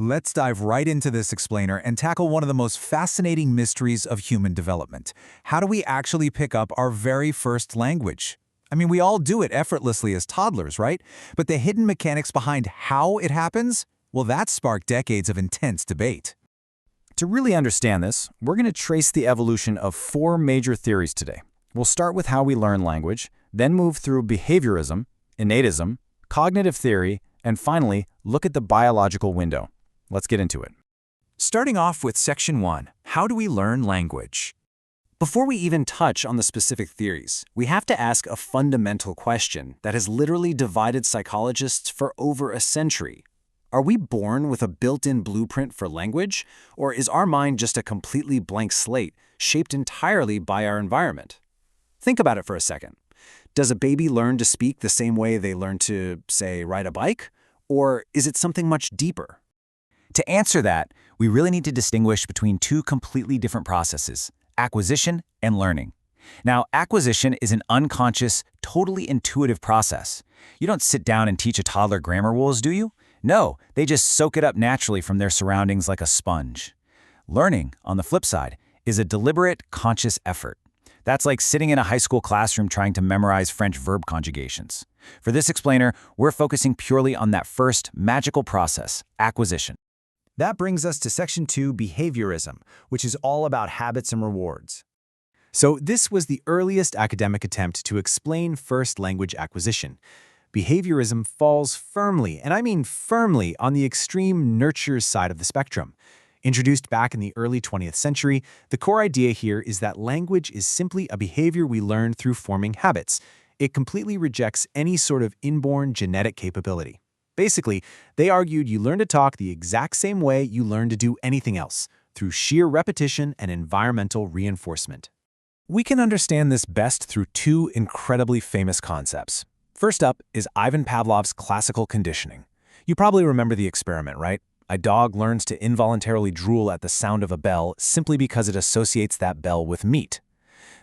Let's dive right into this explainer and tackle one of the most fascinating mysteries of human development. How do we actually pick up our very first language? I mean, we all do it effortlessly as toddlers, right? But the hidden mechanics behind how it happens? Well, that sparked decades of intense debate. To really understand this, we're going to trace the evolution of four major theories today. We'll start with how we learn language, then move through behaviorism, innatism, cognitive theory, and finally, look at the biological window. Let's get into it. Starting off with Section 1, how do we learn language? Before we even touch on the specific theories, we have to ask a fundamental question that has literally divided psychologists for over a century. Are we born with a built-in blueprint for language, or is our mind just a completely blank slate, shaped entirely by our environment? Think about it for a second. Does a baby learn to speak the same way they learn to, say, ride a bike? Or is it something much deeper? To answer that, we really need to distinguish between two completely different processes: acquisition and learning. Now, acquisition is an unconscious, totally intuitive process. You don't sit down and teach a toddler grammar rules, do you? No, they just soak it up naturally from their surroundings like a sponge. Learning, on the flip side, is a deliberate, conscious effort. That's like sitting in a high school classroom trying to memorize French verb conjugations. For this explainer, we're focusing purely on that first magical process, acquisition. That brings us to Section 2, behaviorism, which is all about habits and rewards. So this was the earliest academic attempt to explain first language acquisition. Behaviorism falls firmly, and I mean firmly, on the extreme nurture side of the spectrum. Introduced back in the early 20th century, the core idea here is that language is simply a behavior we learn through forming habits. It completely rejects any sort of inborn genetic capability. Basically, they argued you learn to talk the exact same way you learn to do anything else, through sheer repetition and environmental reinforcement. We can understand this best through two incredibly famous concepts. First up is Ivan Pavlov's classical conditioning. You probably remember the experiment, right? A dog learns to involuntarily drool at the sound of a bell simply because it associates that bell with meat.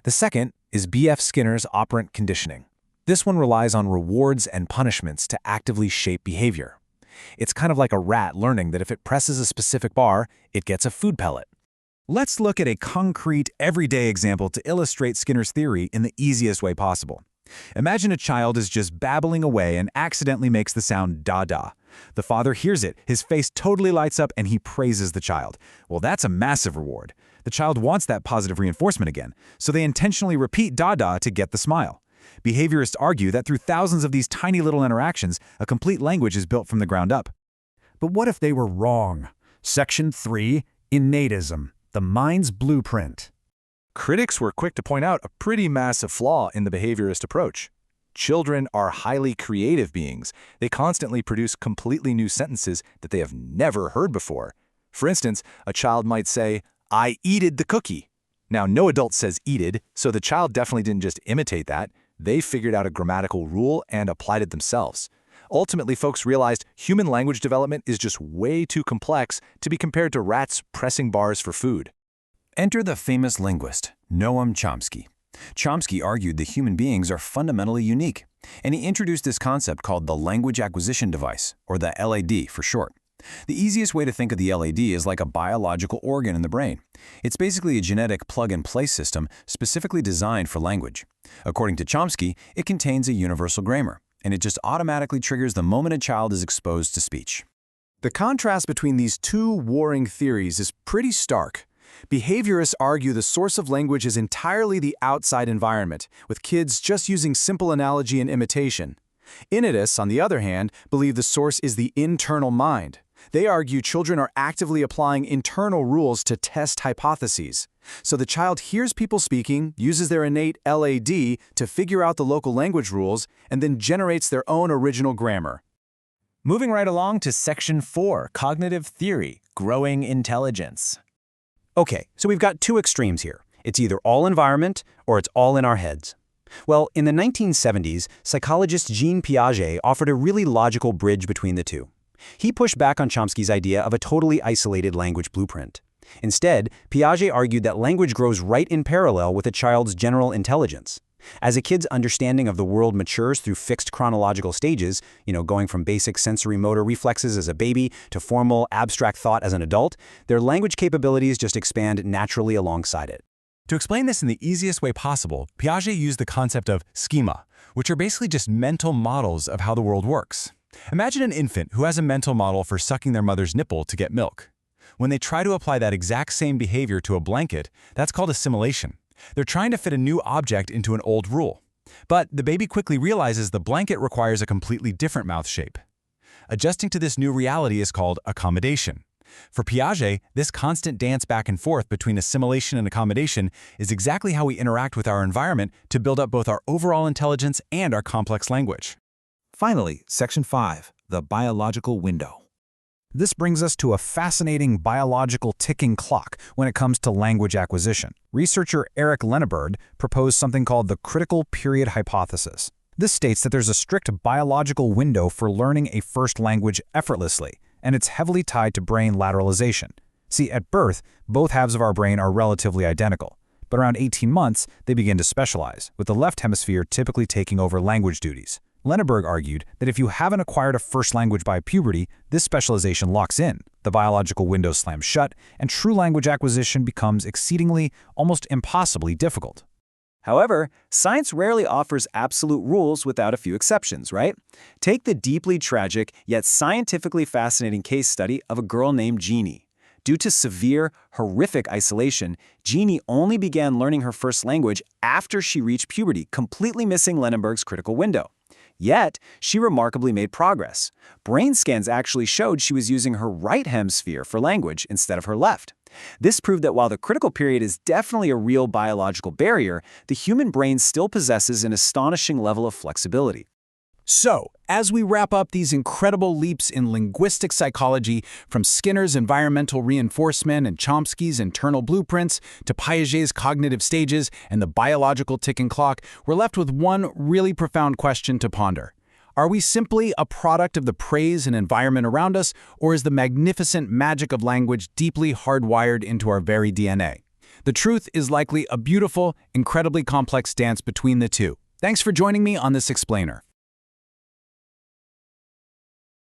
The second is B.F. Skinner's operant conditioning. This one relies on rewards and punishments to actively shape behavior. It's kind of like a rat learning that if it presses a specific bar, it gets a food pellet. Let's look at a concrete, everyday example to illustrate Skinner's theory in the easiest way possible. Imagine a child is just babbling away and accidentally makes the sound da-da. The father hears it, his face totally lights up, and he praises the child. Well, that's a massive reward. The child wants that positive reinforcement again, so they intentionally repeat da-da to get the smile. Behaviorists argue that through thousands of these tiny little interactions, a complete language is built from the ground up. But what if they were wrong? Section 3, innatism, the mind's blueprint. Critics were quick to point out a pretty massive flaw in the behaviorist approach. Children are highly creative beings. They constantly produce completely new sentences that they have never heard before. For instance, a child might say, "I eated the cookie." Now, no adult says eated, so the child definitely didn't just imitate that. They figured out a grammatical rule and applied it themselves. Ultimately, folks realized human language development is just way too complex to be compared to rats pressing bars for food. Enter the famous linguist, Noam Chomsky. Chomsky argued that human beings are fundamentally unique, and he introduced this concept called the language acquisition device, or the LAD for short. The easiest way to think of the LAD is like a biological organ in the brain. It's basically a genetic plug-and-play system specifically designed for language. According to Chomsky, it contains a universal grammar, and it just automatically triggers the moment a child is exposed to speech. The contrast between these two warring theories is pretty stark. Behaviorists argue the source of language is entirely the outside environment, with kids just using simple analogy and imitation. Innatists, on the other hand, believe the source is the internal mind. They argue children are actively applying internal rules to test hypotheses. So the child hears people speaking, uses their innate LAD to figure out the local language rules, and then generates their own original grammar. Moving right along to Section 4, cognitive theory, growing intelligence. Okay, so we've got two extremes here. It's either all environment or it's all in our heads. Well, in the 1970s, psychologist Jean Piaget offered a really logical bridge between the two. He pushed back on Chomsky's idea of a totally isolated language blueprint. Instead, Piaget argued that language grows right in parallel with a child's general intelligence. As a kid's understanding of the world matures through fixed chronological stages, going from basic sensory motor reflexes as a baby to formal, abstract thought as an adult, their language capabilities just expand naturally alongside it. To explain this in the easiest way possible, Piaget used the concept of schema, which are basically just mental models of how the world works. Imagine an infant who has a mental model for sucking their mother's nipple to get milk. When they try to apply that exact same behavior to a blanket, that's called assimilation. They're trying to fit a new object into an old rule. But the baby quickly realizes the blanket requires a completely different mouth shape. Adjusting to this new reality is called accommodation. For Piaget, this constant dance back and forth between assimilation and accommodation is exactly how we interact with our environment to build up both our overall intelligence and our complex language. Finally, Section 5, the biological window. This brings us to a fascinating biological ticking clock when it comes to language acquisition. Researcher Eric Lenneberg proposed something called the critical period hypothesis. This states that there's a strict biological window for learning a first language effortlessly, and it's heavily tied to brain lateralization. See, at birth, both halves of our brain are relatively identical, but around 18 months, they begin to specialize, with the left hemisphere typically taking over language duties. Lenneberg argued that if you haven't acquired a first language by puberty, this specialization locks in, the biological window slams shut, and true language acquisition becomes exceedingly, almost impossibly difficult. However, science rarely offers absolute rules without a few exceptions, right? Take the deeply tragic yet scientifically fascinating case study of a girl named Jeannie. Due to severe, horrific isolation, Jeannie only began learning her first language after she reached puberty, completely missing Lenneberg's critical window. Yet, she remarkably made progress. Brain scans actually showed she was using her right hemisphere for language instead of her left. This proved that while the critical period is definitely a real biological barrier, the human brain still possesses an astonishing level of flexibility. So, as we wrap up these incredible leaps in linguistic psychology, from Skinner's environmental reinforcement and Chomsky's internal blueprints to Piaget's cognitive stages and the biological ticking clock, we're left with one really profound question to ponder. Are we simply a product of the praise and environment around us, or is the magnificent magic of language deeply hardwired into our very DNA? The truth is likely a beautiful, incredibly complex dance between the two. Thanks for joining me on this explainer.